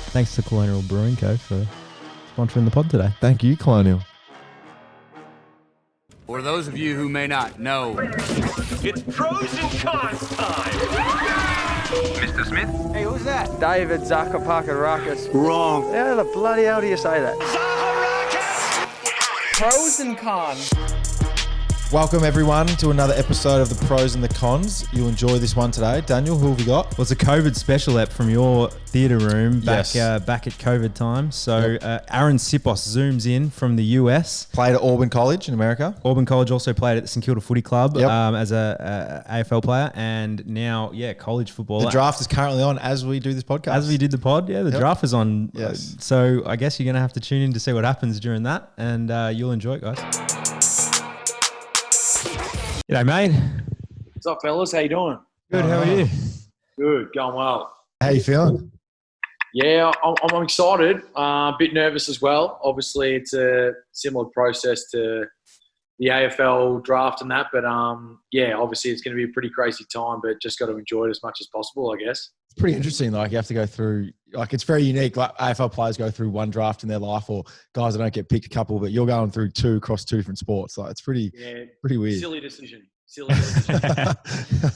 Thanks to Colonial Brewing Co. for sponsoring the pod today. Thank you, Colonial. For those of you who may not know, It's pros and cons time. Mr. Smith? Hey, who's that? David Zakapakarakis. Wrong. How the bloody hell do you say that? Pros and cons. Welcome, everyone, to another episode of the Pros and the Cons. You'll enjoy this one today. Daniel, who have we got? Well, it's a COVID special ep from your theatre room back Yes. back at COVID time. So Arryn Siposs zooms in from the US. Played at Auburn College in America. Auburn College also played at the St Kilda Footy Club Yep. as a AFL player, and now, college football. The draft is currently on as we do this podcast. As we did the pod, the draft is on. Yes. So I guess you're going to have to tune in to see what happens during that, and you'll enjoy it, guys. G'day, mate. What's up, fellas? How you doing? Good, how are you? Good, going well. How you feeling? Yeah, I'm excited. A bit nervous as well. Obviously, it's a similar process to the AFL draft and that, but obviously it's going to be a pretty crazy time. But just got to enjoy it as much as possible, I guess. It's pretty interesting. Like, you have to go through, it's very unique. Like, AFL players go through one draft in their life, or guys that don't get picked a couple, but you're going through two across two different sports. Like, it's pretty weird. Silly decision.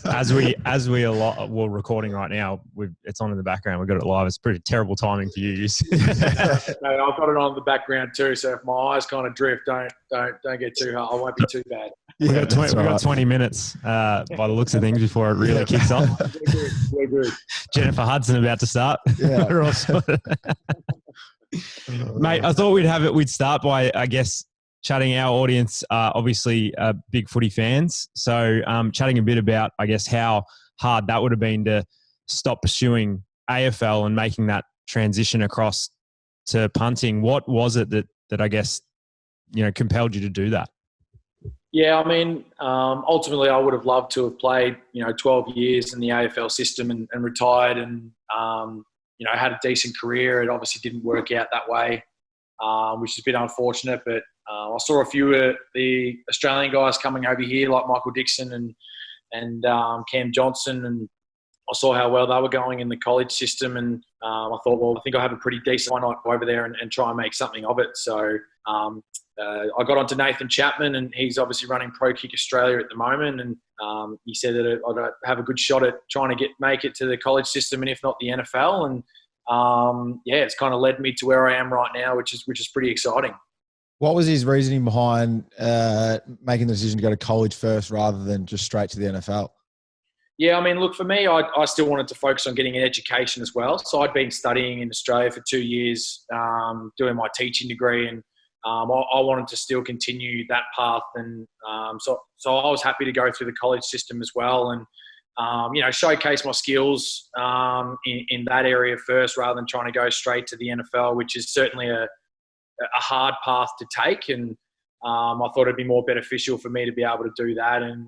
as we we're recording right now, it's on in the background. We've got it live. It's pretty terrible timing for you. No, I've got it on in the background too. So if my eyes kind of drift, don't get too hard. I won't be too bad. We've got 20 minutes by the looks of things before it really kicks off. We're good. Jennifer Hudson about to start. Yeah. We're all sorted. Mate, I thought we'd start by, I guess, chatting. Our audience are obviously big footy fans. So chatting a bit about, I guess, how hard that would have been to stop pursuing AFL and making that transition across to punting. What was it that I guess, compelled you to do that? Yeah, I mean, ultimately I would have loved to have played, 12 years in the AFL system and retired and, had a decent career. It obviously didn't work out that way, which is a bit unfortunate. But I saw a few of the Australian guys coming over here, like Michael Dixon and Cam Johnson, and I saw how well they were going in the college system. And I thought, well, I think I have a pretty decent, why not go over there and try and make something of it. So I got onto Nathan Chapman, and he's obviously running ProKick Australia at the moment. And he said that I'd have a good shot at trying to make it to the college system, and if not the NFL. And it's kind of led me to where I am right now, which is pretty exciting. What was his reasoning behind making the decision to go to college first rather than just straight to the NFL? Yeah, I mean, look, for me, I still wanted to focus on getting an education as well. So I'd been studying in Australia for 2 years, doing my teaching degree, and I wanted to still continue that path. And so I was happy to go through the college system as well and, showcase my skills in that area first rather than trying to go straight to the NFL, which is certainly a hard path to take. And I thought it'd be more beneficial for me to be able to do that. And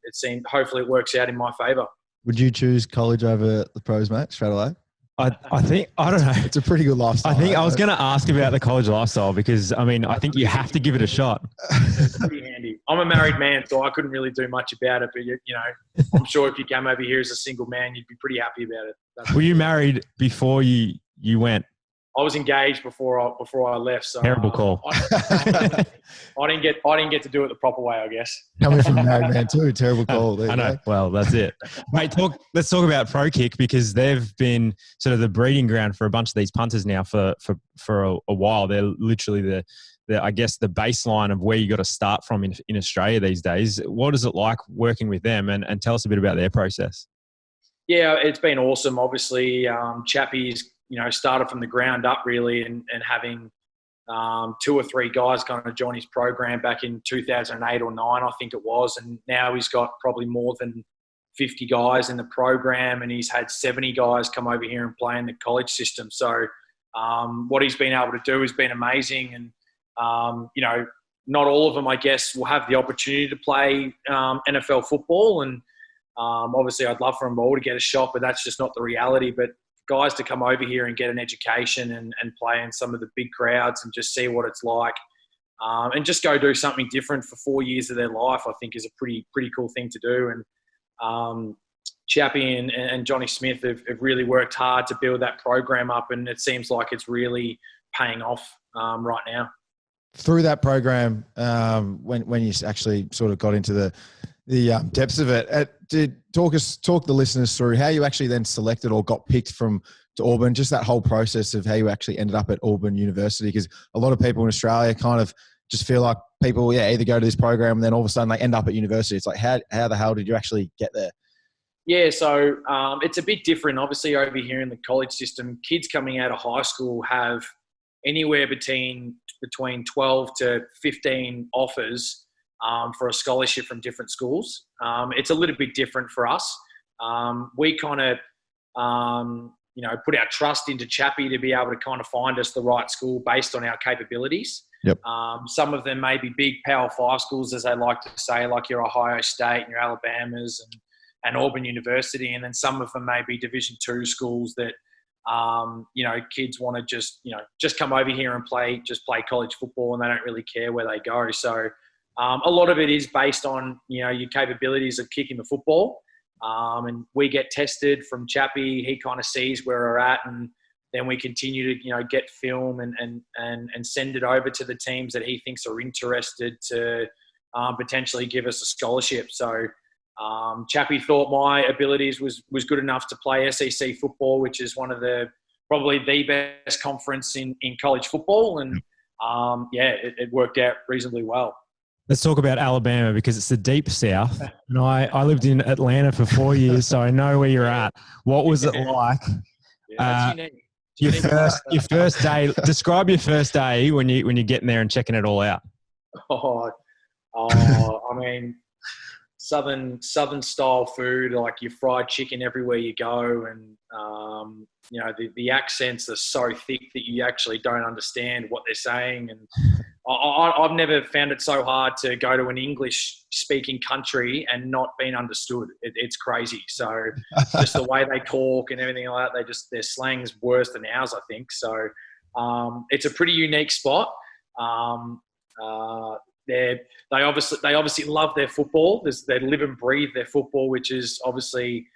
it seemed, hopefully it works out in my favour. Would you choose college over the pros, mate, straight away? I think, I don't know. It's a pretty good lifestyle. I was going to ask about the college lifestyle because, I think you have to give it a shot. It's pretty handy. I'm a married man, so I couldn't really do much about it. But, I'm sure if you came over here as a single man, you'd be pretty happy about it. Were you married before you went? I was engaged before I left. So terrible call. I didn't get to do it the proper way, I guess. Coming from a married man too, terrible call. There I know. Well, that's it, mate. Let's talk about ProKick because they've been sort of the breeding ground for a bunch of these punters now for a while. They're literally the I guess the baseline of where you got to start from in Australia these days. What is it like working with them? And tell us a bit about their process. Yeah, it's been awesome. Obviously, Chappie's started from the ground up really, and having 2 or 3 guys kind of join his program back in 2008 or 9, I think it was. And now he's got probably more than 50 guys in the program, and he's had 70 guys come over here and play in the college system. So what he's been able to do has been amazing. And, not all of them, I guess, will have the opportunity to play NFL football. And obviously I'd love for them all to get a shot, but that's just not the reality. But guys to come over here and get an education and play in some of the big crowds and just see what it's like, and just go do something different for 4 years of their life, I think is a pretty cool thing to do. And Chappie and Johnny Smith have really worked hard to build that program up, and it seems like it's really paying off right now. Through that program, when you actually sort of got into the depths of it, talk the listeners through how you actually then selected or got picked to Auburn, just that whole process of how you actually ended up at Auburn University, because a lot of people in Australia kind of just feel like people, either go to this program and then all of a sudden they end up at university. It's like, how the hell did you actually get there? Yeah, so it's a bit different. Obviously, over here in the college system, kids coming out of high school have anywhere between 12 to 15 offers for a scholarship from different schools. It's a little bit different for us. We kind of, put our trust into Chappie to be able to kind of find us the right school based on our capabilities. Yep. Some of them may be big Power 5 schools, as they like to say, like your Ohio State and your Alabamas and Auburn University. And then some of them may be Division 2 schools that, kids want to just come over here and play college football, and they don't really care where they go. So a lot of it is based on, your capabilities of kicking the football. And we get tested from Chappie. He kind of sees where we're at, and then we continue to, get film and send it over to the teams that he thinks are interested to potentially give us a scholarship. So Chappie thought my abilities was good enough to play SEC football, which is one of probably the best conference in college football. And it worked out reasonably well. Let's talk about Alabama, because it's the deep South. And I lived in Atlanta for 4 years, so I know where you're at. What was it like? Yeah, that's unique. Your first day. Describe your first day when you're getting there and checking it all out. I mean, southern style food, like your fried chicken everywhere you go, and the accents are so thick that you actually don't understand what they're saying. And I've never found it so hard to go to an English-speaking country and not being understood. It's crazy. So just the way they talk and everything like that, their slang's worse than ours, I think. So it's a pretty unique spot. They obviously love their football. They live and breathe their football, which is obviously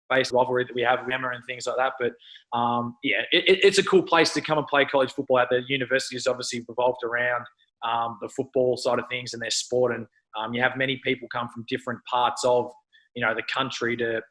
based rivalry that we have with Emma and things like that. But it's a cool place to come and play college football at. The university has obviously revolved around the football side of things and their sport, and you have many people come from different parts of the country to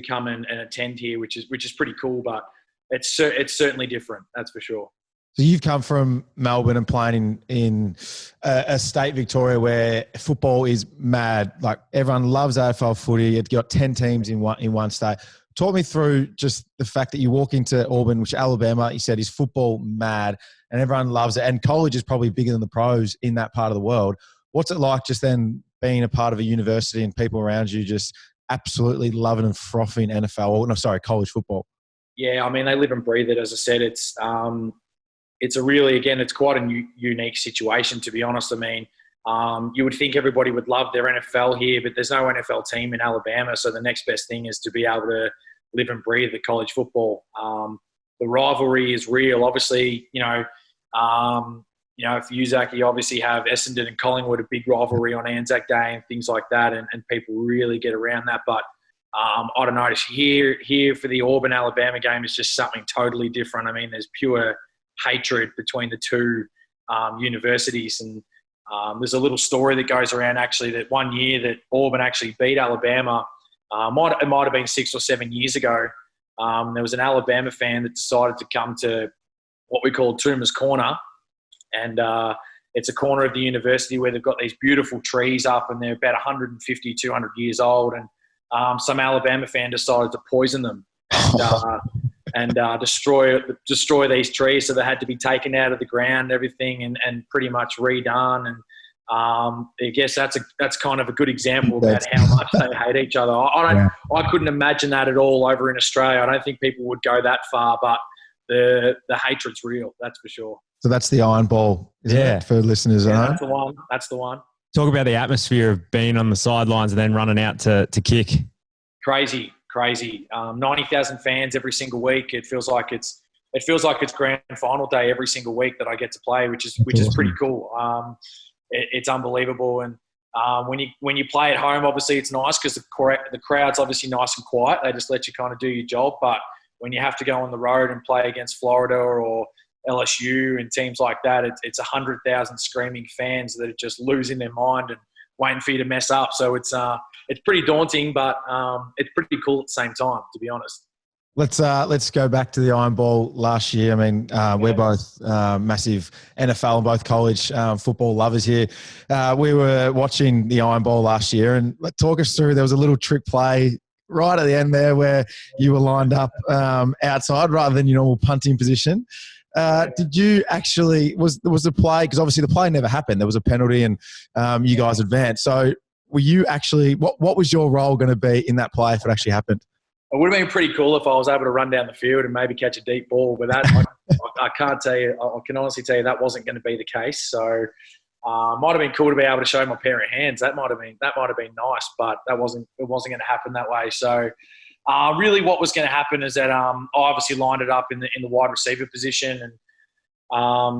come and attend here, which is pretty cool. But it's certainly different, that's for sure. So you've come from Melbourne and playing in a state, Victoria, where football is mad. Like, everyone loves AFL footy. You've got 10 teams in one state. Talk me through just the fact that you walk into Auburn, which Alabama, you said, is football mad, and everyone loves it. And college is probably bigger than the pros in that part of the world. What's it like just then being a part of a university and people around you just absolutely loving and frothing college football? Yeah, I mean, they live and breathe it. As I said, it's a really, again, it's quite a unique situation, to be honest. I mean, you would think everybody would love their NFL here, but there's no NFL team in Alabama. So the next best thing is to be able to live and breathe the college football. The rivalry is real. Obviously, for you, Zach, you obviously have Essendon and Collingwood, a big rivalry on Anzac Day and things like that, and people really get around that. But I don't know, here for the Auburn-Alabama game is just something totally different. I mean, there's pure hatred between the two universities, and there's a little story that goes around actually that one year that Auburn actually beat Alabama, it might have been 6 or 7 years ago. There was an Alabama fan that decided to come to what we call Toomer's Corner, and it's a corner of the university where they've got these beautiful trees up, and they're about 150, 200 years old, and some Alabama fan decided to poison them and destroy these trees. So they had to be taken out of the ground and everything, and pretty much redone. And I guess that's kind of a good example about how much they hate each other. I couldn't imagine that at all over in Australia. I don't think people would go that far, but the hatred's real, that's for sure. So that's the Iron Ball, isn't it, for listeners? Yeah, that's the one. Talk about the atmosphere of being on the sidelines and then running out to kick. Crazy. 90,000 fans every single week. It feels like it's grand final day every single week that I get to play, which is pretty cool. It's unbelievable, and When you play at home, obviously it's nice because the crowd's obviously nice and quiet. They just let you kind of do your job. But when you have to go on the road and play against Florida or LSU and teams like that, it's 100,000 screaming fans that are just losing their mind and waiting for you to mess up. So it's pretty daunting, but it's pretty cool at the same time, to be honest. Let's go back to the Iron Ball last year. I mean, we're both massive NFL and both college football lovers here. We were watching the Iron Ball last year, and talk us through. There was a little trick play right at the end there where you were lined up outside rather than your normal punting position. Did you actually was the play, because obviously the play never happened. There was a penalty, and you guys advanced. So were you actually what was your role going to be in that play if it actually happened? It would have been pretty cool if I was able to run down the field and maybe catch a deep ball. But that, I can't tell you. I can honestly tell you that wasn't going to be the case. So, might have been cool to be able to show my pair of hands. That might have been nice, but it wasn't going to happen that way. So, really, what was going to happen is that I obviously lined it up in the wide receiver position, and I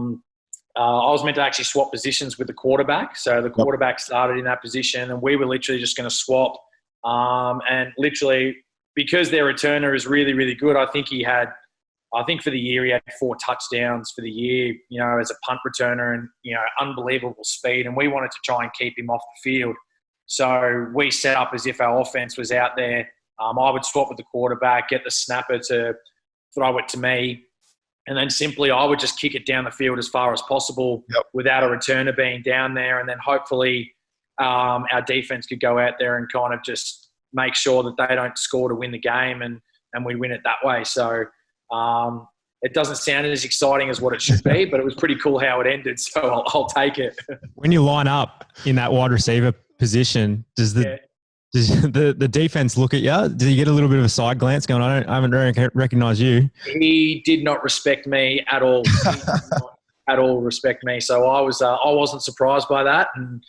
was meant to actually swap positions with the quarterback. So the quarterback started in that position, and we were literally just going to swap. And literally, because their returner is really, really good, I think for the year he had 4 touchdowns for the year, as a punt returner, and, unbelievable speed. And we wanted to try and keep him off the field. So we set up as if our offense was out there. I would swap with the quarterback, get the snapper to throw it to me, and then simply I would just kick it down the field as far as possible without a returner being down there. And then hopefully our defense could go out there and kind of just make sure that they don't score to win the game, and we win it that way. So it doesn't sound as exciting as what it should be, but it was pretty cool how it ended. So I'll take it. When you line up in that wide receiver position, does the defense look at you? Do you get a little bit of a side glance going, I haven't recognised you? He did not respect me at all. He did not at all respect me. So I wasn't surprised by that. And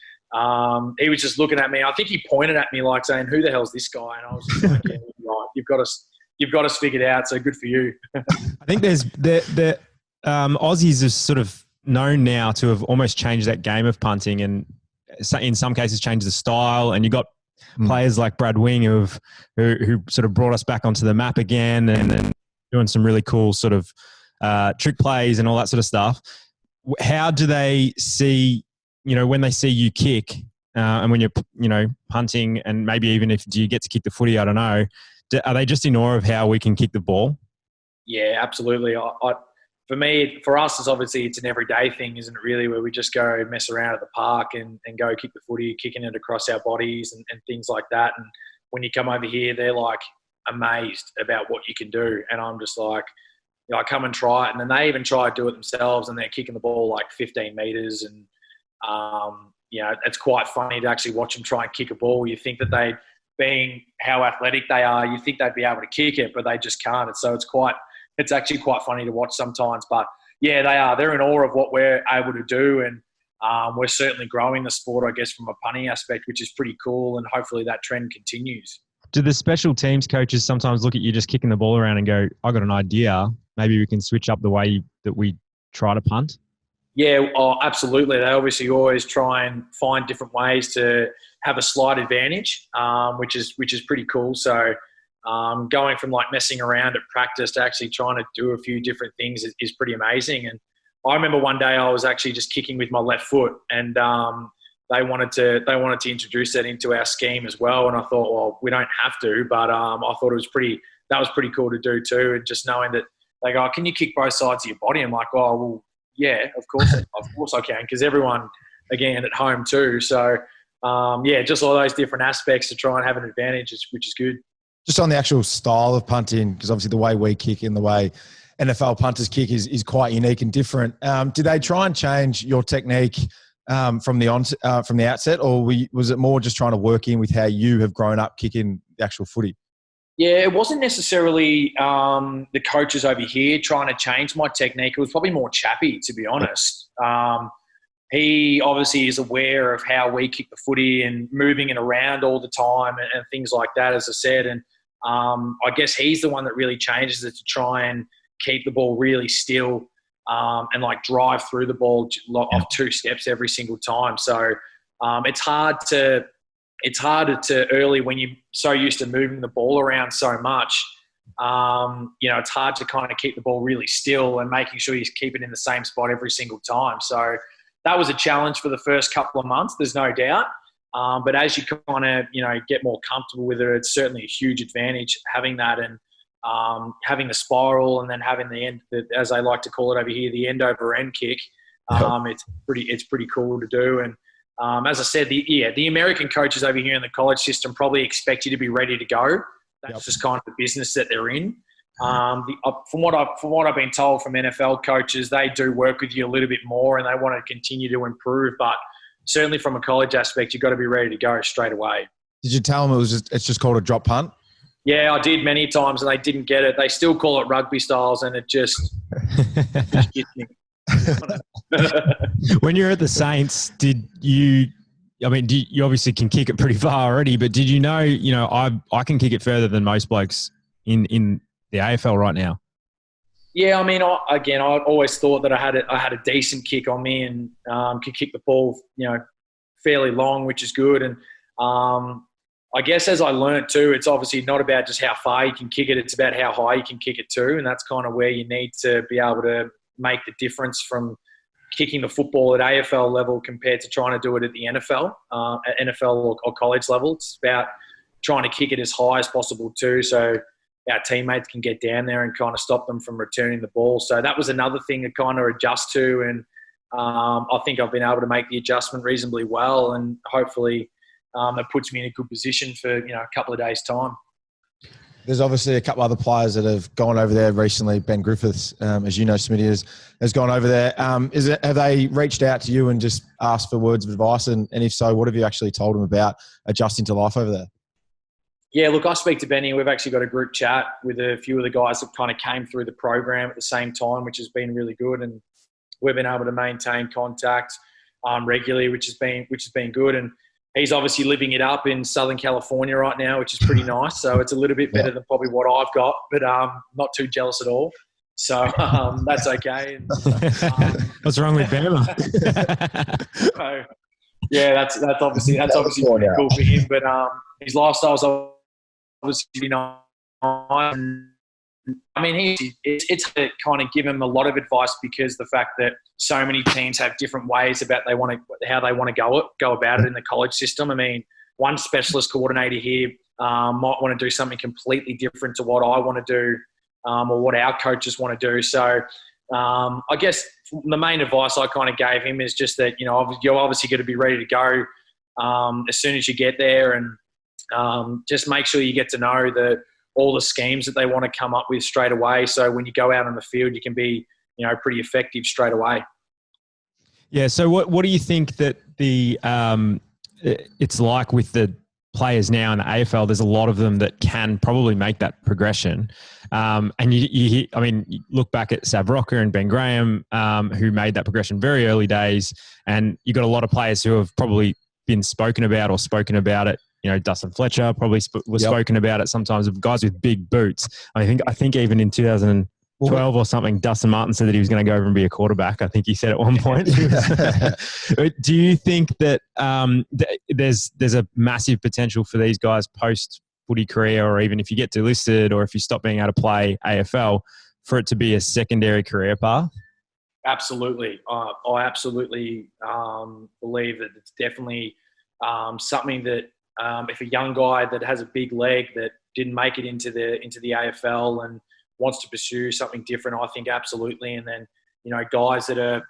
he was just looking at me. I think he pointed at me like saying, "Who the hell's this guy?" And I was just like, "Yeah, right. You've got us figured out. So good for you." I think there's the Aussies are sort of known now to have almost changed that game of punting, and in some cases changed the style. And you got players like Brad Wing who sort of brought us back onto the map again, and doing some really cool sort of trick plays and all that sort of stuff. How do they see? When they see you kick and when you're, punting, and maybe even do you get to kick the footy, I don't know. Are they just in awe of how we can kick the ball? Yeah, absolutely. For us, it's an everyday thing, isn't it really, where we just go mess around at the park and go kick the footy, kicking it across our bodies and things like that. And when you come over here, they're like amazed about what you can do. And I'm just like, I come and try it. And then they even try to do it themselves, and they're kicking the ball like 15 metres, and it's quite funny to actually watch them try and kick a ball. You think that being how athletic they are, you think they'd be able to kick it, but they just can't. So it's actually quite funny to watch sometimes. But yeah, they are. They're in awe of what we're able to do, and we're certainly growing the sport, I guess, from a punting aspect, which is pretty cool. And hopefully that trend continues. Do the special teams coaches sometimes look at you just kicking the ball around and go, "I got an idea. Maybe we can switch up the way that we try to punt"? Yeah, absolutely. They obviously always try and find different ways to have a slight advantage, which is pretty cool. So going from like messing around at practice to actually trying to do a few different things is pretty amazing. And I remember one day I was actually just kicking with my left foot, and they wanted to introduce that into our scheme as well. And I thought, well, we don't have to, but I thought that was pretty cool to do too. And just knowing that they go, "Can you kick both sides of your body?" I'm like, "Oh, well, yeah, of course I can," because everyone, again, at home too. So, just all those different aspects to try and have an advantage, which is good. Just on the actual style of punting, because obviously the way we kick and the way NFL punters kick is quite unique and different. Did they try and change your technique from the outset, or was it more just trying to work in with how you have grown up kicking the actual footy? Yeah, it wasn't necessarily the coaches over here trying to change my technique. It was probably more Chappie, to be honest. He obviously is aware of how we kick the footy and moving it around all the time and things like that, as I said. And I guess he's the one that really changes it to try and keep the ball really still and like drive through the ball off 2 steps every single time. So it's harder to early when you're so used to moving the ball around so much. It's hard to kind of keep the ball really still and making sure you keep it in the same spot every single time. So that was a challenge for the first couple of months, there's no doubt. But as you kind of, get more comfortable with it, it's certainly a huge advantage having that, and having the spiral, and then having the end, as I like to call it over here, the end over end kick. It's pretty cool to do. And as I said, the American coaches over here in the college system probably expect you to be ready to go. That's just kind of the business that they're in. From what I've been told from NFL coaches, they do work with you a little bit more, and they want to continue to improve. But certainly from a college aspect, you've got to be ready to go straight away. Did you tell them it's just called a drop punt? Yeah, I did many times, and they didn't get it. They still call it rugby styles, and it just gets me. When you're at the Saints, you obviously can kick it pretty far already, but did you know, I can kick it further than most blokes in the AFL right now? Yeah, I always thought that I had a decent kick on me, and could kick the ball, fairly long, which is good. And I guess as I learned too, it's obviously not about just how far you can kick it; it's about how high you can kick it too, and that's kind of where you need to be able to make the difference from kicking the football at AFL level compared to trying to do it at the NFL, at NFL or college level. It's about trying to kick it as high as possible too, so our teammates can get down there and kind of stop them from returning the ball. So that was another thing to kind of adjust to, and I think I've been able to make the adjustment reasonably well, and hopefully that puts me in a good position for a couple of days' time. There's obviously a couple other players that have gone over there recently. Ben Griffiths, as you know, Smitty has gone over there. Have they reached out to you and just asked for words of advice? And if so, what have you actually told them about adjusting to life over there? Yeah, look, I speak to Benny. We've actually got a group chat with a few of the guys that kind of came through the program at the same time, which has been really good. And we've been able to maintain contact regularly, which has been good. And he's obviously living it up in Southern California right now, which is pretty nice. So it's a little bit better than probably what I've got, but not too jealous at all. So that's okay. What's wrong with Bama? So, yeah, that's obviously pretty cool for him. But his lifestyle's obviously not. It's to kind of give him a lot of advice, because the fact that so many teams have different ways about how they want to go about it in the college system. One specialist coordinator here might want to do something completely different to what I want to do, or what our coaches want to do. So I guess the main advice I kind of gave him is just that, you're obviously going to be ready to go as soon as you get there, and just make sure you get to know all the schemes that they want to come up with straight away. So when you go out on the field, you can be, pretty effective straight away. Yeah. So what do you think that it's like with the players now in the AFL? There's a lot of them that can probably make that progression. And you look back at Sav Rocker and Ben Graham, who made that progression very early days. And you got a lot of players who have probably been spoken about it. Dustin Fletcher probably was spoken about it sometimes, of guys with big boots. I think even in 2012 or something, Dustin Martin said that he was going to go over and be a quarterback. I think he said at one point. Do you think that there's a massive potential for these guys post footy career, or even if you get delisted, or if you stop being able to play AFL, for it to be a secondary career path? Absolutely. I absolutely believe that it's definitely something that, if a young guy that has a big leg that didn't make it into the AFL and wants to pursue something different, I think absolutely. And then, guys that are,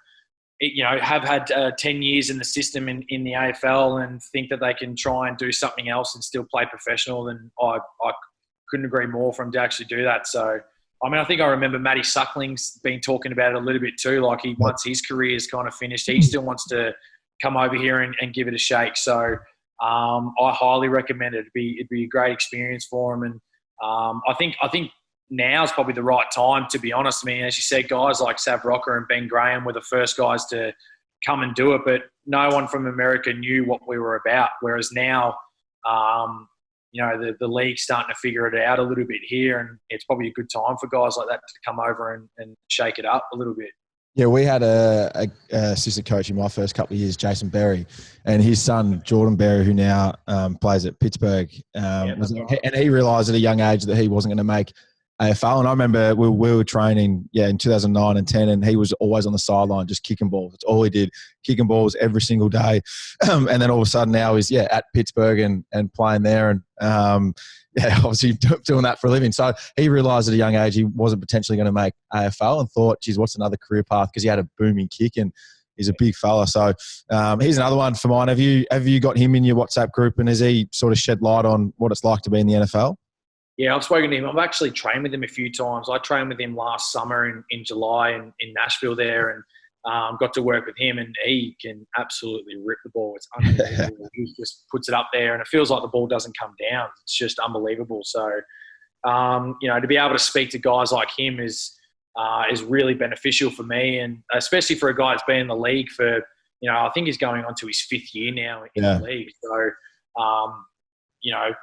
have had 10 years in the system in the AFL and think that they can try and do something else and still play professional, then I couldn't agree more for him to actually do that. So, I think I remember Matty Suckling's been talking about it a little bit too. Like, once his career is kind of finished, he still wants to come over here and give it a shake. So, I highly recommend it. It'd be a great experience for him, and I think now is probably the right time, to be honest. As you said, guys like Sav Rocker and Ben Graham were the first guys to come and do it, but no one from America knew what we were about. Whereas now, the league's starting to figure it out a little bit here, and it's probably a good time for guys like that to come over and shake it up a little bit. Yeah, we had a assistant coach in my first couple of years, Jason Berry, and his son, Jordan Berry, who now plays at Pittsburgh. And he realised at a young age that he wasn't going to make AFL. And I remember we were training, in 2009 and 10, and he was always on the sideline just kicking balls. That's all he did, kicking balls every single day. And then all of a sudden now he's, at Pittsburgh and playing there and, obviously doing that for a living. So he realised at a young age he wasn't potentially going to make AFL and thought, geez, what's another career path? Because he had a booming kick and he's a big fella. So here's another one for mine. Have you got him in your WhatsApp group, and has he sort of shed light on what it's like to be in the NFL? Yeah, I've spoken to him. I've actually trained with him a few times. I trained with him last summer in July in Nashville there, and got to work with him, and he can absolutely rip the ball. It's unbelievable. He just puts it up there, and it feels like the ball doesn't come down. It's just unbelievable. So, to be able to speak to guys like him is really beneficial for me, and especially for a guy that's been in the league for, I think he's going on to his 5th year now in the league. So,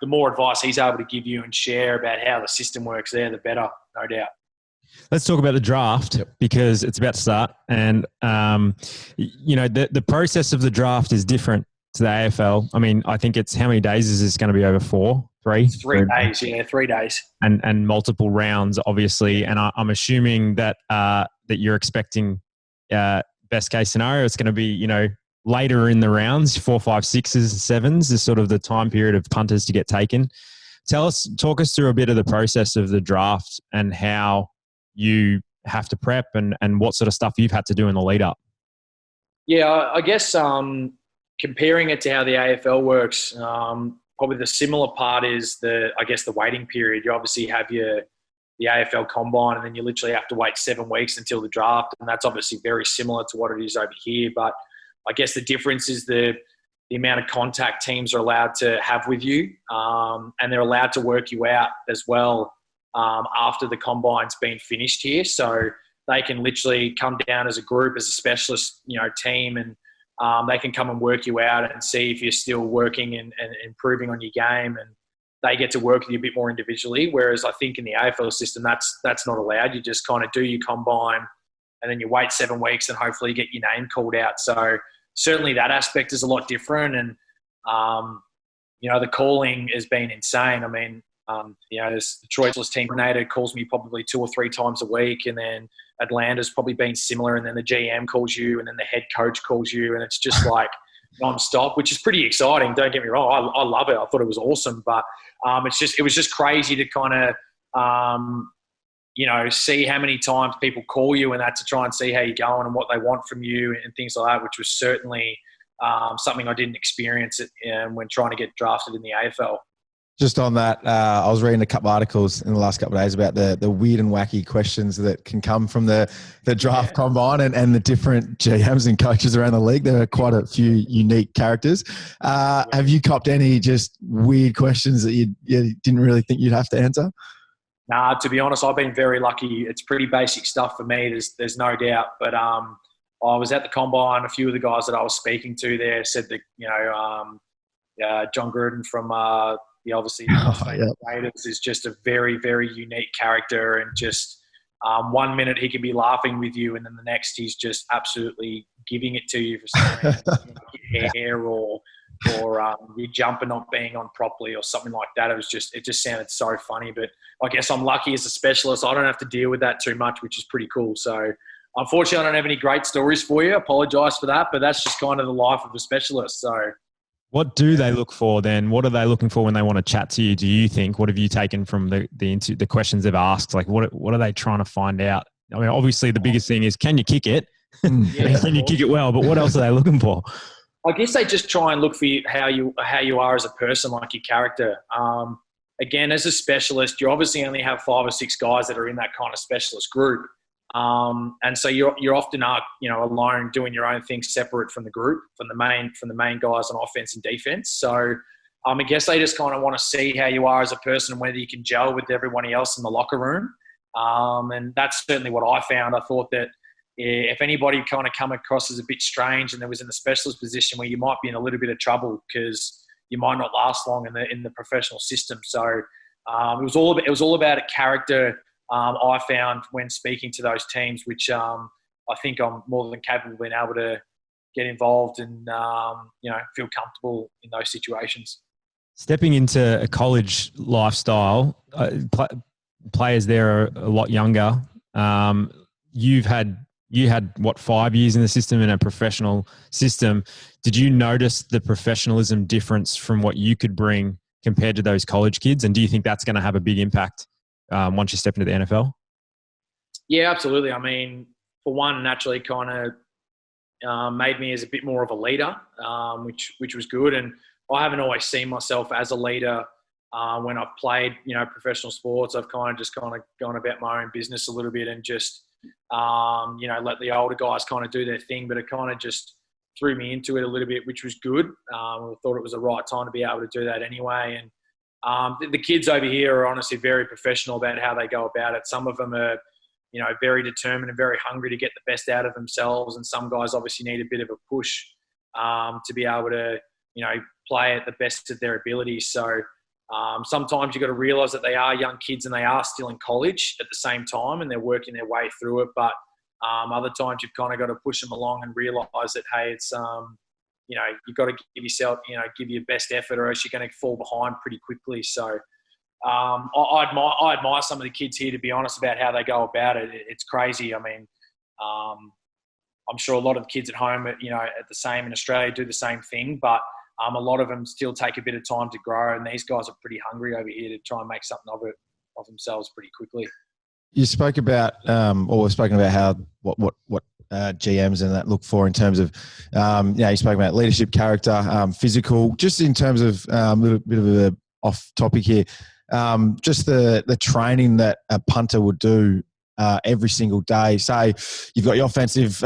the more advice he's able to give you and share about how the system works there, the better, no doubt. Let's talk about the draft because it's about to start. And, the process of the draft is different to the AFL. I mean, I think it's how many days is this going to be over? 3? It's 3 days, 3 days. And multiple rounds, obviously. And I'm assuming that that you're expecting best case scenario, it's going to be, later in the rounds, 4, 5, 6s, 7s is sort of the time period of punters to get taken. Talk us through a bit of the process of the draft and how you have to prep and what sort of stuff you've had to do in the lead up. Yeah, I guess comparing it to how the AFL works, probably the similar part is the waiting period. You obviously have the AFL combine, and then you literally have to wait 7 weeks until the draft, and that's obviously very similar to what it is over here. But I guess the difference is the amount of contact teams are allowed to have with you, and they're allowed to work you out as well after the combine's been finished here. So they can literally come down as a group, as a specialist, team, and they can come and work you out and see if you're still working and improving on your game, and they get to work with you a bit more individually. Whereas I think in the AFL system, that's not allowed. You just kind of do your combine, and then you wait 7 weeks and hopefully you get your name called out. So certainly that aspect is a lot different. And, the calling has been insane. I mean, the Troy team coordinator calls me probably 2 or 3 times a week, and then Atlanta's probably been similar, and then the GM calls you, and then the head coach calls you, and it's just like non-stop, which is pretty exciting. Don't get me wrong. I love it. I thought it was awesome, but it was just crazy to kind of, see how many times people call you and that to try and see how you're going and what they want from you and things like that, which was certainly something I didn't experience when trying to get drafted in the AFL. Just on that, I was reading a couple articles in the last couple of days about the weird and wacky questions that can come from the draft combine and the different GMs and coaches around the league. There are quite a few unique characters. Have you copped any just weird questions that you didn't really think you'd have to answer? Nah, to be honest, I've been very lucky. It's pretty basic stuff for me. There's no doubt. But I was at the combine. A few of the guys that I was speaking to there said that John Gruden from obviously Raiders is just a very, very unique character, and just 1 minute he can be laughing with you, and then the next he's just absolutely giving it to you for something, your hair or your jumper not being on properly or something like that. It just sounded so funny. But I guess I'm lucky as a specialist. I don't have to deal with that too much, which is pretty cool. So unfortunately, I don't have any great stories for you. I apologise for that, but that's just kind of the life of a specialist. So. What do they look for then? What are they looking for when they want to chat to you? Do you think? What have you taken from the questions they've asked? Like, what are they trying to find out? I mean, obviously the biggest thing is, can you kick it? Can you kick it well? But what else are they looking for? I guess they just try and look for how you are as a person, like your character. Again, as a specialist, you obviously only have 5 or 6 guys that are in that kind of specialist group. And so you're often alone doing your own thing separate from the group, from the main guys on offense and defense. So I guess they just kind of want to see how you are as a person and whether you can gel with everybody else in the locker room. And that's certainly what I found. I thought that if anybody kind of come across as a bit strange and there was in the specialist position where you might be in a little bit of trouble because you might not last long in the professional system. So it was all about a character. I found when speaking to those teams, which I think I'm more than capable of being able to get involved and feel comfortable in those situations. Stepping into a college lifestyle, players there are a lot younger. You had what, 5 years in the system, in a professional system. Did you notice the professionalism difference from what you could bring compared to those college kids? And do you think that's going to have a big impact once you step into the NFL? Yeah, absolutely. I mean, for one, naturally kind of made me as a bit more of a leader, which was good. And I haven't always seen myself as a leader when I've played, professional sports. I've kind of gone about my own business a little bit and just, let the older guys kind of do their thing. But it kind of just threw me into it a little bit, which was good. I thought it was the right time to be able to do that anyway. And the kids over here are honestly very professional about how they go about it. Some of them are, very determined and very hungry to get the best out of themselves. And some guys obviously need a bit of a push to be able to, play at the best of their abilities. So sometimes you've got to realise that they are young kids and they are still in college at the same time and they're working their way through it. But other times you've kind of got to push them along and realise that, hey, it's, you've got to give yourself, give your best effort or else you're going to fall behind pretty quickly. So I admire some of the kids here, to be honest, about how they go about it. It's crazy. I mean, I'm sure a lot of the kids at home, at the same in Australia do the same thing, but a lot of them still take a bit of time to grow, and these guys are pretty hungry over here to try and make something of themselves pretty quickly. You spoke about, or we've spoken about how what GMs and that look for in terms of, you spoke about leadership, character, physical. Just in terms of a little bit of a off topic here, just the training that a punter would do every single day. Say you've got your offensive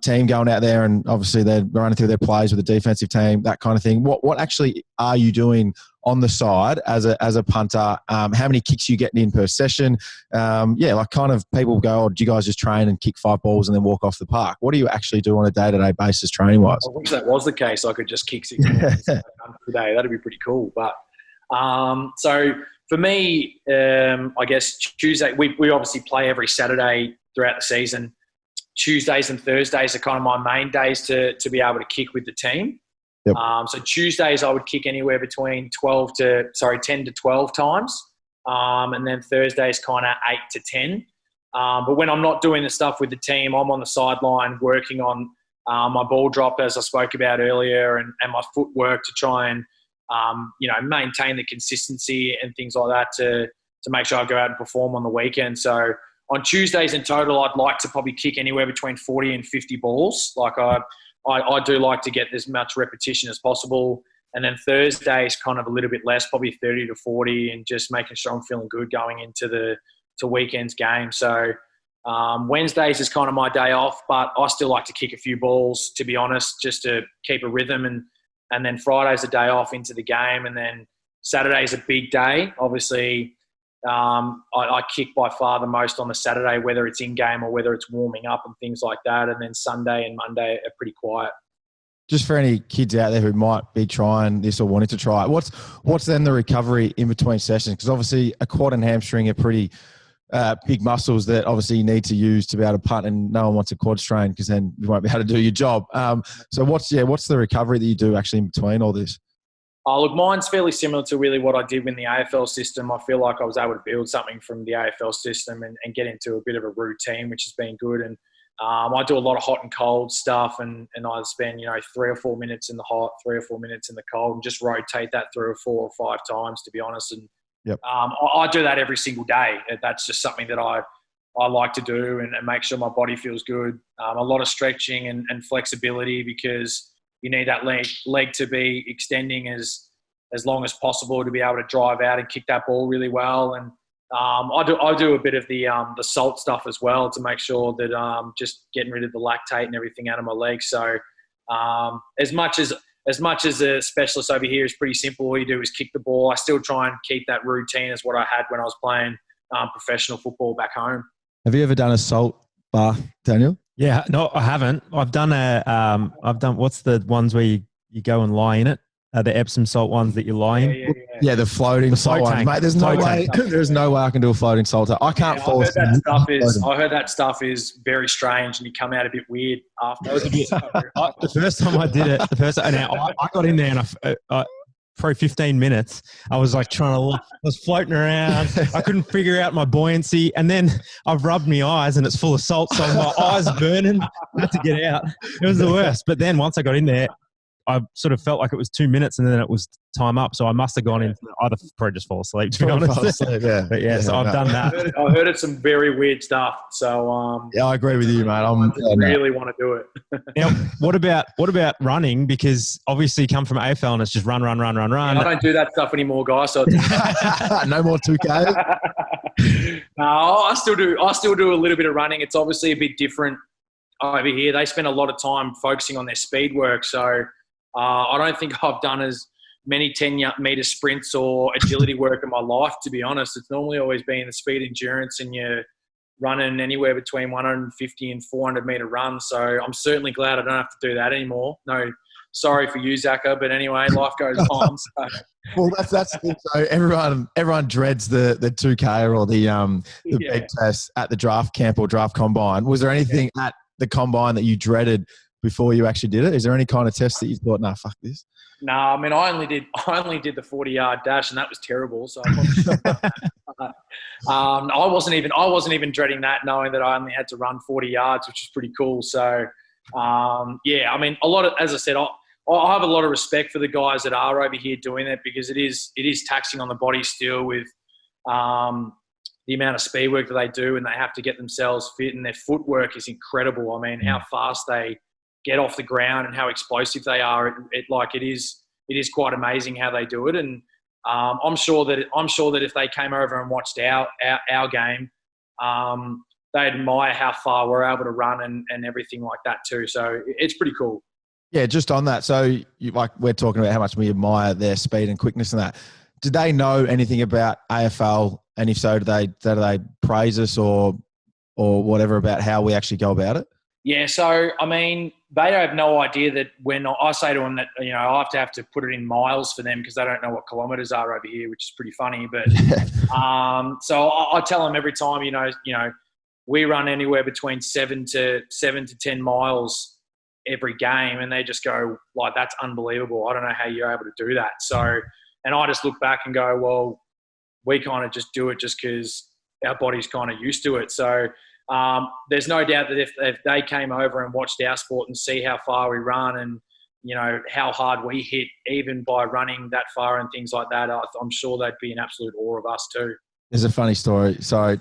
team going out there and obviously they're running through their plays with the defensive team, that kind of thing. What actually are you doing on the side as a punter? How many kicks are you getting in per session? Like kind of people go, do you guys just train and kick 5 balls and then walk off the park? What do you actually do on a day-to-day basis training-wise? I wish that was the case. I could just kick 6 balls a day. That'd be pretty cool. But so for me, I guess Tuesday, we obviously play every Saturday throughout the season. Tuesdays and Thursdays are kind of my main days to be able to kick with the team. Yep. So Tuesdays I would kick anywhere between 10 to 12 times. And then Thursdays kind of 8 to 10. But when I'm not doing the stuff with the team, I'm on the sideline working on my ball drop, as I spoke about earlier, and my footwork to try and maintain the consistency and things like that to make sure I go out and perform on the weekend. So on Tuesdays in total, I'd like to probably kick anywhere between 40 and 50 balls. Like I do like to get as much repetition as possible. And then Thursdays kind of a little bit less, probably 30 to 40, and just making sure I'm feeling good going into the weekend's game. So Wednesdays is kind of my day off, but I still like to kick a few balls, to be honest, just to keep a rhythm. And then Friday's a day off into the game. And then Saturday's a big day. Obviously, I kick by far the most on the Saturday, whether it's in-game or whether it's warming up and things like that. And then Sunday and Monday are pretty quiet. Just for any kids out there who might be trying this or wanting to try it, what's then the recovery in between sessions? Because obviously a quad and hamstring are pretty big muscles that obviously you need to use to be able to punt, and no one wants a quad strain because then you won't be able to do your job. So what's the recovery that you do actually in between all this? Look, mine's fairly similar to really what I did in the AFL system. I feel like I was able to build something from the AFL system and get into a bit of a routine, which has been good. And I do a lot of hot and cold stuff, and I spend 3 or 4 minutes in the hot, 3 or 4 minutes in the cold, and just rotate that 3 or 4 or 5 times, to be honest. And yep. I do that every single day. That's just something that I like to do and make sure my body feels good. A lot of stretching and flexibility, because you need that leg to be extending as long as possible to be able to drive out and kick that ball really well. And I do a bit of the salt stuff as well to make sure that just getting rid of the lactate and everything out of my legs. So as much as a specialist over here is pretty simple, all you do is kick the ball, I still try and keep that routine as what I had when I was playing professional football back home. Have you ever done a salt bath, Daniel? Yeah, no, I haven't. I've done what's the ones where you go and lie in it? The Epsom salt ones that you lie in? Yeah, the floating salt float one. tank. Mate, there's no Float way. tank. There's no way I can do a floating salt tank. I can't fall I asleep. heard that stuff is very strange, and you come out a bit weird after. The first time I did it, I got in there and probably 15 minutes. I was like I was floating around. I couldn't figure out my buoyancy. And then I've rubbed my eyes and it's full of salt. So my eyes burning. I had to get out. It was the worst. But then once I got in there, I sort of felt like it was 2 minutes and then it was time up. So I must have gone in. I'd probably just fall asleep, to be honest. Yeah. But so I've done that. I heard it's some very weird stuff. So Yeah, I agree with you, mate. I really want to do it. Now, what about running? Because obviously you come from AFL and it's just run. I don't do that stuff anymore, guys. So no more 2K. No, I still do a little bit of running. It's obviously a bit different over here. They spend a lot of time focusing on their speed work. So I don't think I've done as many 10-meter sprints or agility work in my life, to be honest. It's normally always been the speed endurance, and you're running anywhere between 150 and 400-meter runs. So I'm certainly glad I don't have to do that anymore. No, sorry for you, Zaka, but anyway, life goes on. So. Well, that's the thing. So everyone dreads the 2K or the big test at the draft camp or draft combine. Was there anything at the combine that you dreaded before you actually did it? Is there any kind of test that you thought, nah, fuck this? No, I mean, I only did the 40-yard dash, and that was terrible. So I wasn't even dreading that, knowing that I only had to run 40 yards, which is pretty cool. So I mean, as I said, I have a lot of respect for the guys that are over here doing it, because it is taxing on the body still with the amount of speed work that they do, and they have to get themselves fit, and their footwork is incredible. I mean, how fast they get off the ground and how explosive they are. It is quite amazing how they do it. And I'm sure that if they came over and watched our game, they admire how far we're able to run and everything like that too. So it's pretty cool. Yeah, just on that. So we're talking about how much we admire their speed and quickness and that. Did they know anything about AFL? And if so, do they praise us or whatever about how we actually go about it? Yeah, so, I mean, they have no idea that when I say to them that, I have to put it in miles for them, because they don't know what kilometres are over here, which is pretty funny. But so I tell them every time, we run anywhere between 7 to 10 miles every game, and they just go, like, that's unbelievable. I don't know how you're able to do that. So, and I just look back and go, well, we kind of just do it just because our body's kind of used to it. So, there's no doubt that if they came over and watched our sport and see how far we run and, how hard we hit, even by running that far and things like that, I'm sure they'd be in absolute awe of us too. There's a funny story. So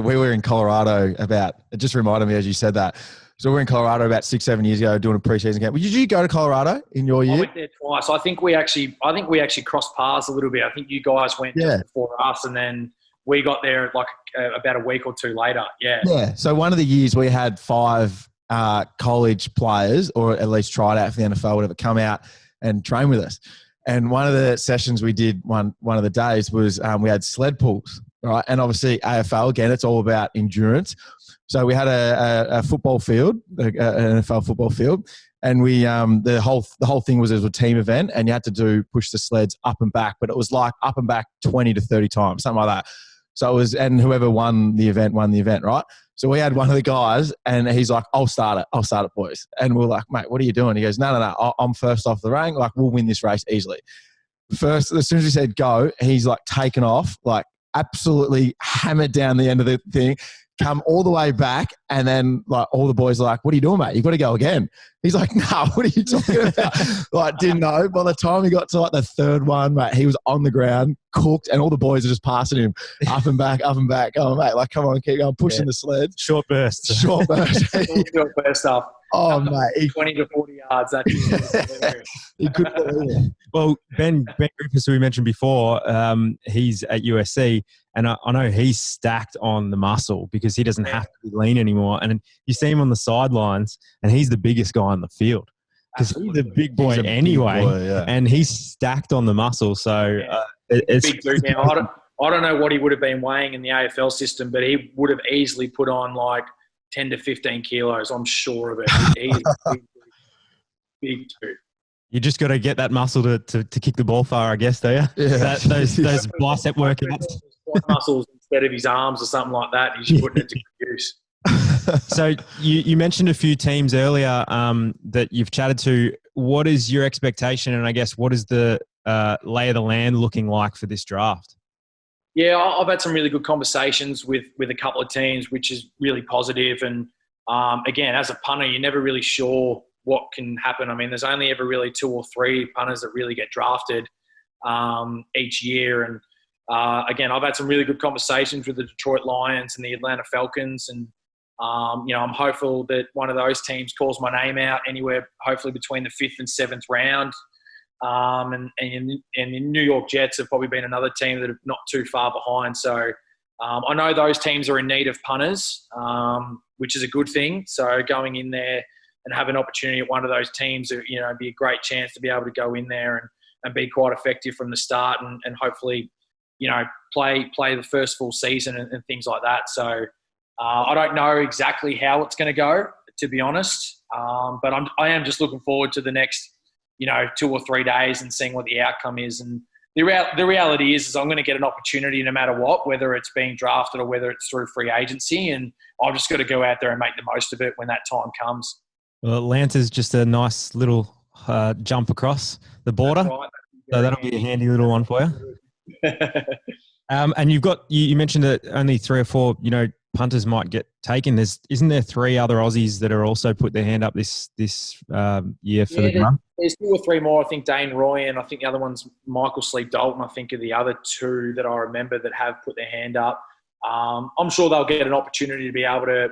we were in Colorado it just reminded me as you said that. So we're in Colorado about 6-7 years ago doing a preseason camp. Did you go to Colorado in your year? I went there twice. I think we actually crossed paths a little bit. I think you guys went just before us, and then we got there like about a week or two later. Yeah. Yeah. So one of the years we had 5 college players, or at least tried out for the NFL, whatever, come out and train with us. And one of the sessions we did one of the days was we had sled pulls, right? And obviously AFL, again, it's all about endurance. So we had a football field, an NFL football field, and we the whole thing was a team event, and you had to push the sleds up and back, but it was like up and back 20 to 30 times, something like that. So it was, and whoever won the event, right? So we had one of the guys, and he's like, I'll start it, boys. And we're like, mate, what are you doing? He goes, no, I'm first off the rank. Like, we'll win this race easily. First, as soon as he said go, he's like taken off, like absolutely hammered down the end of the thing, come all the way back, and then like all the boys are like, what are you doing, mate? You've got to go again. He's like, no, what are you talking about? Like, didn't know. By the time he got to like the third one, mate, he was on the ground, cooked, and all the boys are just passing him up and back. Oh, mate, like, come on, keep going, pushing the sled. Short burst. Short burst stuff. Oh, mate. 20 to 40 yards. That's he couldn't believe it. Well, Ben Griffiths, who we mentioned before, he's at USC, and I know he's stacked on the muscle because he doesn't have to be lean anymore. And you see him on the sidelines, and he's the biggest guy on the field because he's a big boy anyway, and he's stacked on the muscle. So it's big dude now. I don't know what he would have been weighing in the AFL system, but he would have easily put on like 10 to 15 kilos. I'm sure of it. He's big dude. You just got to get that muscle to kick the ball far, I guess, do you? Yeah. Those bicep workouts. Quad muscles instead of his arms or something like that. He's just putting it to good use. So you mentioned a few teams earlier that you've chatted to. What is your expectation, and I guess what is the lay of the land looking like for this draft? Yeah, I've had some really good conversations with a couple of teams, which is really positive. And again, as a punter, you're never really sure what can happen. I mean, there's only ever really 2 or 3 punters that really get drafted each year. And again, I've had some really good conversations with the Detroit Lions and the Atlanta Falcons. And, I'm hopeful that one of those teams calls my name out anywhere, hopefully between the 5th and 7th round. And the New York Jets have probably been another team that are not too far behind. So I know those teams are in need of punters, which is a good thing. So going in there and have an opportunity at one of those teams, be a great chance to be able to go in there and be quite effective from the start and hopefully, play the first full season and things like that. So I don't know exactly how it's going to go, to be honest. But I am just looking forward to the next, 2 or 3 days and seeing what the outcome is. And the reality is I'm going to get an opportunity no matter what, whether it's being drafted or whether it's through free agency. And I've just got to go out there and make the most of it when that time comes. Well, Atlanta's just a nice little jump across the border. Right. So that'll be a handy little one for you. And you mentioned that only 3 or 4, punters might get taken. Isn't there 3 other Aussies that are also put their hand up this year for the run? There's 2 or 3 more. I think Dane Roy and I think the other one's Michael Sleep Dalton. I think are the other 2 that I remember that have put their hand up. I'm sure they'll get an opportunity to be able to,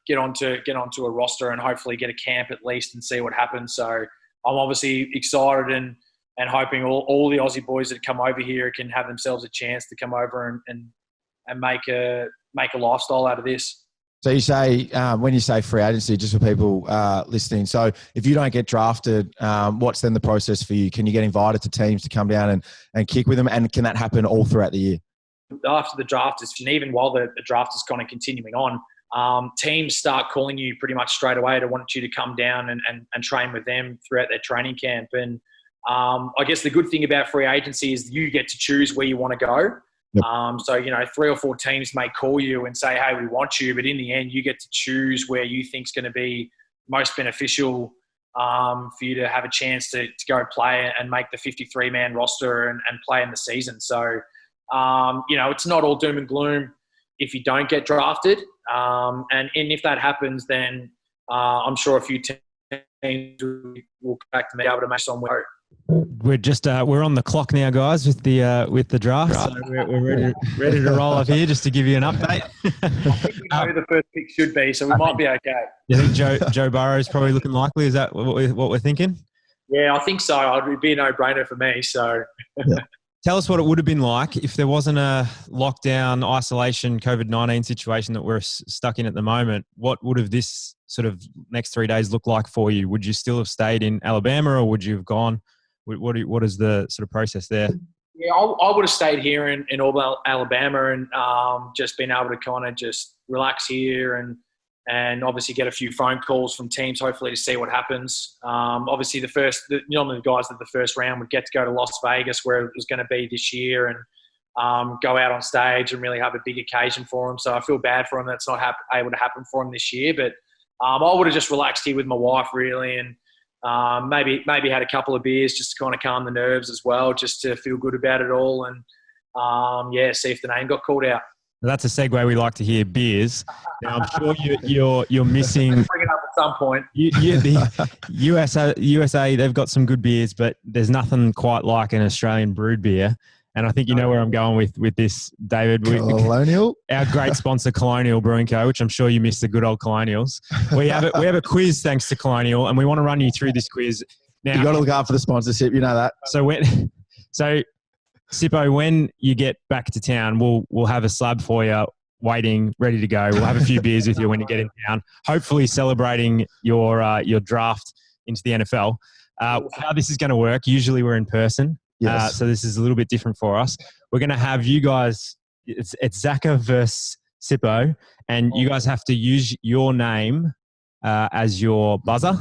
get onto a roster and hopefully get a camp at least and see what happens. So I'm obviously excited and hoping all the Aussie boys that come over here can have themselves a chance to come over and make a lifestyle out of this. So you say, when you say free agency, just for people listening, so if you don't get drafted, what's then the process for you? Can you get invited to teams to come down and kick with them? And can that happen all throughout the year? After the draft and even while the draft is kind of continuing on, teams start calling you pretty much straight away to want you to come down and train with them throughout their training camp. And I guess the good thing about free agency is you get to choose where you want to go. Yep. So 3 or 4 teams may call you and say, hey, we want you. But in the end, you get to choose where you think is going to be most beneficial for you to have a chance to go play and make the 53-man roster and play in the season. So, it's not all doom and gloom if you don't get drafted. And if that happens, then I'm sure a few teams will come back to me able to make some work. We're just we're on the clock now, guys, with the draft. So we're ready to roll up here just to give you an update. I think we know who the first pick should be, so we might be okay. You think Joe Burrow is probably looking likely? Is that what we're thinking? Yeah, I think so. It'd be a no-brainer for me. So, yeah. Tell us what it would have been like if there wasn't a lockdown, isolation, COVID-19 situation that we're stuck in at the moment. What would have this sort of next 3 days look like for you? Would you still have stayed in Alabama, or would you have gone? What is the sort of process there? Yeah, I would have stayed here in Auburn, Alabama, and just been able to kind of just relax here and obviously get a few phone calls from teams, hopefully to see what happens. Obviously, normally the guys at the first round would get to go to Las Vegas, where it was going to be this year, and go out on stage and really have a big occasion for them. So I feel bad for them that's not able to happen for them this year. But I would have just relaxed here with my wife, really, and maybe had a couple of beers just to kind of calm the nerves as well, just to feel good about it all, and see if the name got called out. That's a segue we like to hear, beers. Now, I'm sure you're missing. Bring it up at some point. The USA, they've got some good beers, but there's nothing quite like an Australian brewed beer. And I think you know where I'm going with this, David. Colonial? Our great sponsor, Colonial Brewing Co., which I'm sure you missed the good old Colonials. We have a quiz thanks to Colonial, and we want to run you through this quiz. Now, you got to look out for the sponsorship. You know that. So Sippo, when you get back to town, we'll have a slab for you waiting, ready to go. We'll have a few beers with you when you get in town, hopefully celebrating your draft into the NFL. How this is going to work, usually we're in person. Yes. So this is a little bit different for us. We're going to have you guys, it's Zaka versus Sippo, and you guys have to use your name as your buzzer.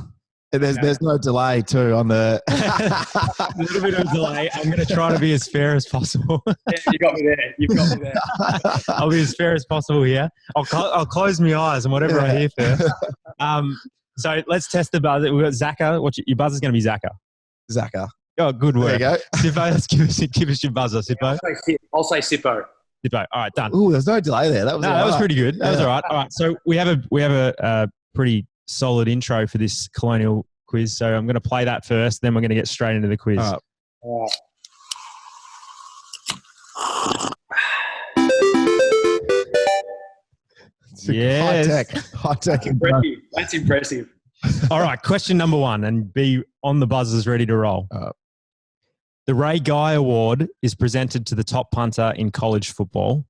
There's no delay too on the. A little bit of delay. I'm going to try to be as fair as possible. Yeah, you got me there. You've got me there. I'll be as fair as possible here. I'll close my eyes and whatever I hear first. So let's test the buzzer. We've got Zaka. Your buzzer's going to be Zaka. Zaka. Oh, good work. There you go. Sippo, let's give us your buzzer, Sippo. I'll say Sippo. Sippo. All right, done. Ooh, there's no delay there. That was pretty good. That was all right. All right. So we have a pretty solid intro for this colonial quiz. So I'm going to play that first. Then we're going to get straight into the quiz. All right. Yes. High tech. Impressive. That's impressive. All right. Question number 1, and be on the buzzers ready to roll. The Ray Guy Award is presented to the top punter in college football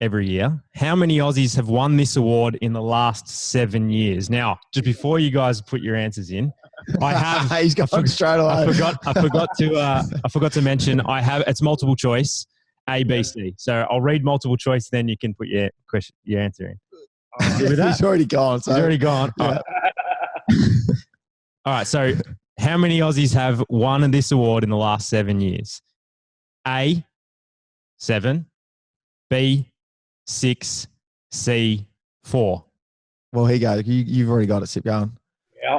every year. How many Aussies have won this award in the last 7 years? Now, just before you guys put your answers in, I have. He's going straight away. I forgot to mention. It's multiple choice, A, B, C. So I'll read multiple choice, then you can put your answer in. He's already gone. So. He's already gone. Yeah. All right. So, how many Aussies have won this award in the last 7 years? A, 7. B, 6. C, 4. Well, here you go. You've already got it. Sip going. Yeah,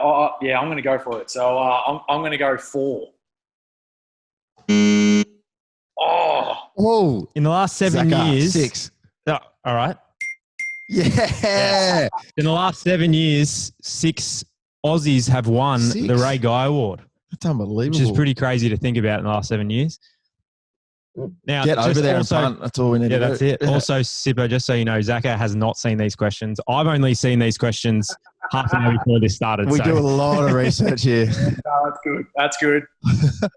I'm going to go for it. So I'm going to go 4. Oh. Whoa. In the last 7 Zaka, years. 6. Oh, all right. Yeah. In the last 7 years, 6 Aussies have won 6? the Ray Guy Award. That's unbelievable. Which is pretty crazy to think about in the last 7 years. Now, Get over there and punt. That's all we need to do. Yeah, that's it. Also, Sippo, just so you know, Zaka has not seen these questions. I've only seen these questions half an hour before this started. We do a lot of research here. No, that's good. That's good.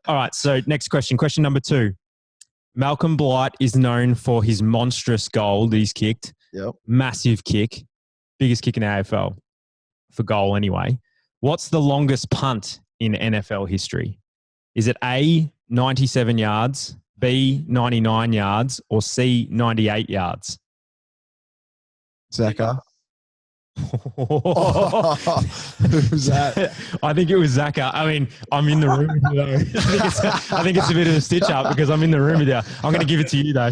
All right, so next question. Question number 2. Malcolm Blight is known for his monstrous goal that he's kicked. Yep. Massive kick. Biggest kick in the AFL for goal anyway. What's the longest punt in NFL history? Is it A, 97 yards, B, 99 yards, or C, 98 yards? Zaka. Oh, who's that? I think it was Zaka. I mean, I'm in the room with you, though. I think it's a bit of a stitch-up because I'm in the room with you. I'm going to give it to you, though.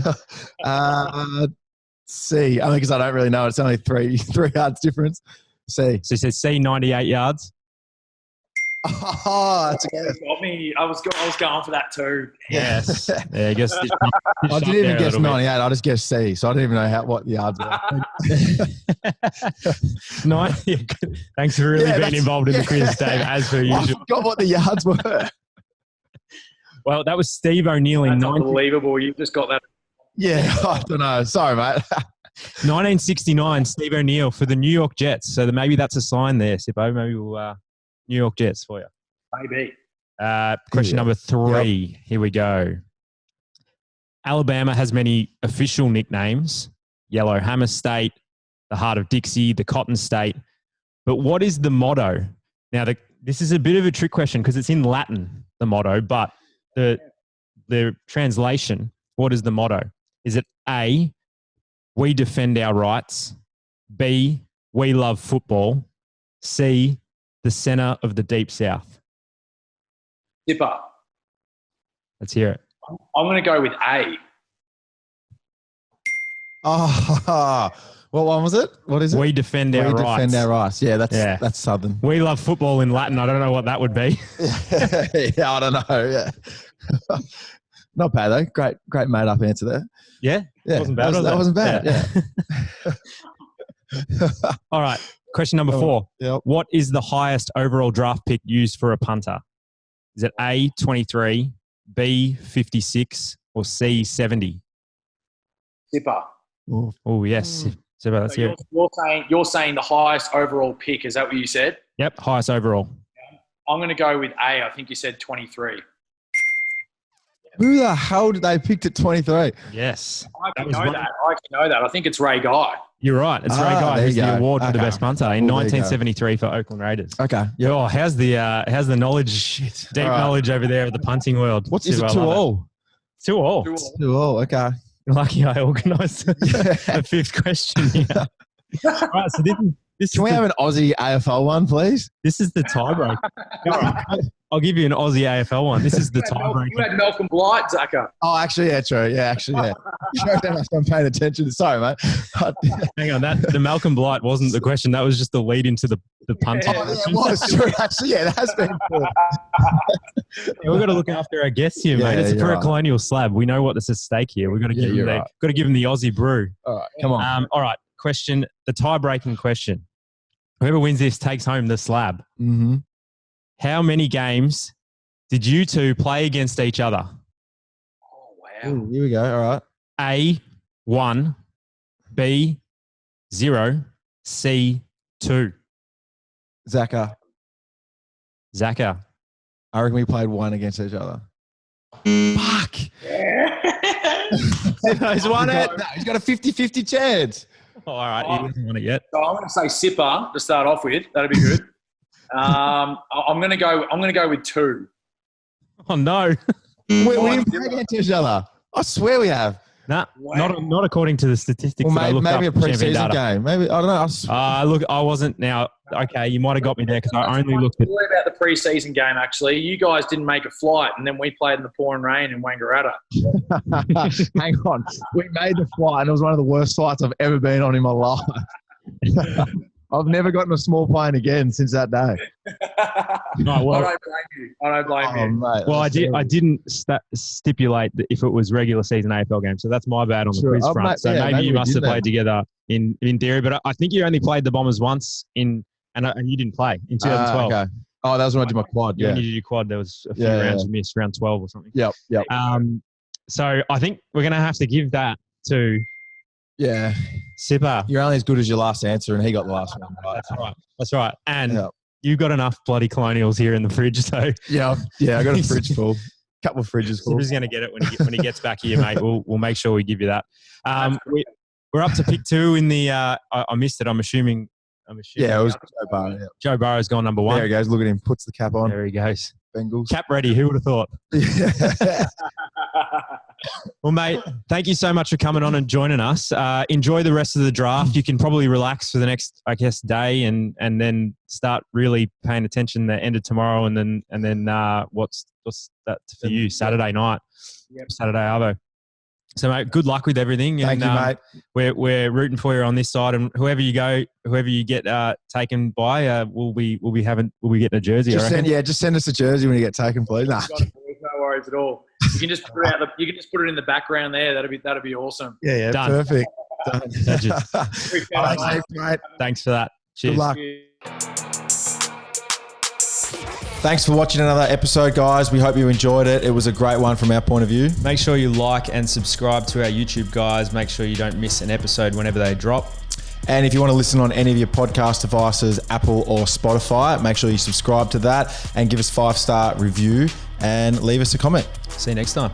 C. I mean, because I don't really know. It's only three yards difference. C. So he says C, 98 yards. Oh, that's a guess. Got me. I was going for that too. Yes. Yeah, I guess. I didn't even guess 98. I just guessed C. So I didn't even know what the yards were. Thanks for really being involved in the quiz, Dave, as per usual. I forgot what the yards were. Well, that was Steve O'Neill in unbelievable. You've just got that. Yeah, I don't know. Sorry, mate. 1969, Steve O'Neill for the New York Jets. So maybe that's a sign there, Sippo. Maybe we'll New York Jets for you. Maybe. Question number 3. Yep. Here we go. Alabama has many official nicknames. Yellow Hammer State, the Heart of Dixie, the Cotton State. But what is the motto? Now, this is a bit of a trick question because it's in Latin, the motto, but the translation, what is the motto? Is it A, we defend our rights, B, we love football, C, the center of the Deep South? Zipper. Let's hear it. I'm going to go with A. Oh, what one was it? What is it? We defend our rights. We defend our rights. Yeah, that's Southern. We love football in Latin. I don't know what that would be. Yeah, I don't know. Yeah. Not bad though. Great made up answer there. Yeah? Wasn't bad. That wasn't bad. Yeah. All right. Question number 4. Yep. What is the highest overall draft pick used for a punter? Is it A, 23, B, 56, or C, 70? Zipper. Oh, yes. So let's hear it. You're saying the highest overall pick. Is that what you said? Yep, highest overall. I'm going to go with A. I think you said 23. Who the hell did they pick at 23? Yes. I can know that. I think it's Ray Guy. You're right. It's Ray Guy who's the award for the best punter in 1973 for Oakland Raiders. Okay. Yep. Oh, how's the knowledge, deep knowledge over there of the punting world? Is it 2-all? 2-all. 2-all, okay. Lucky I organised the 5th question here. All right, so this Can we have an Aussie AFL one, please? This is the tiebreaker. I'll give you an Aussie AFL one. This is the You tiebreaker. had Malcolm Blight, Zaka. Oh, actually, yeah, true. Yeah, actually, yeah. Show them I'm paying attention. Sorry, mate. Hang on, the Malcolm Blight wasn't the question. That was just the lead into the punter. Oh, yeah, it was true. Actually, yeah, that has been cool. We've got to look after our guests here, mate. It's for a colonial slab. We know what is at stake here. We've got to give them got to give them the Aussie brew. All right, come on. All right, question. The tie-breaking question. Whoever wins this takes home the slab. Mm-hmm. How many games did you two play against each other? Oh, wow. Ooh, here we go. All right. A, 1, B, 0, C, 2. Zaka, Zaka. I reckon we played one against each other. Fuck. He's won it. No, he's got a 50-50 chance. Oh, all right, he hasn't won it yet. So I'm going to say Sipper to start off with. That'd be good. I'm going to go with 2. Oh no, We didn't play against each other. I swear we have. nah, not according to the statistics. Or that I looked maybe a up from champion pre-season data. game. Maybe, I don't know. Look, I wasn't now. Okay, you might have got me there because I only looked at. What about the pre-season game? Actually, you guys didn't make a flight, and then we played in the pouring rain in Wangaratta. Hang on. We made the flight, and it was one of the worst flights I've ever been on in my life. I've never gotten a small plane again since that day. No, well, I don't blame you. I don't blame you. Mate, well, I didn't stipulate that if it was regular season AFL game, so that's my bad on the quiz front. Mate, so yeah, maybe you we must did have played together in theory, but I think you only played the Bombers once and you didn't play in 2012. Okay. Oh, that was when I did my quad. Yeah, Yeah. when you did your quad, there was a few rounds you missed, round 12 or something. Yep. So I think we're going to have to give that to Yeah. Sipper. You're only as good as your last answer, and he got the last one right. That's right. And Yeah. you've got enough bloody colonials here in the fridge, so Yeah. I got a fridge full. Couple of fridges full. Sipper's going to get it when he gets back here, mate. We'll make sure we give you that. We're up to pick 2 in the. I missed it. I'm assuming. Yeah, it was Joe Barrow. Yeah. Joe Burrow's gone number 1. There he goes. Look at him. Puts the cap on. There he goes. Bengals. Cap ready. Who would have thought? Well, mate, thank you so much for coming on and joining us. Enjoy the rest of the draft. You can probably relax for the next, I guess, day and then start really paying attention the end of tomorrow and then what's that for you? Saturday night. Yep. Saturday Arvo. So, mate, good luck with everything. Thank you, mate. We're rooting for you on this side, and whoever you get taken by, we'll be getting a jersey. Just send us a jersey when you get taken, please. Nah. No worries at all. You can just put it in the background there. That'd be awesome. Yeah, done. Perfect. Done. Thanks, mate. Thanks for that. Cheers. Good luck. Thanks for watching another episode, guys. We hope you enjoyed it. It was a great one from our point of view. Make sure you like and subscribe to our YouTube, guys. Make sure you don't miss an episode whenever they drop. And if you want to listen on any of your podcast devices, Apple or Spotify, make sure you subscribe to that and give us 5-star review and leave us a comment. See you next time.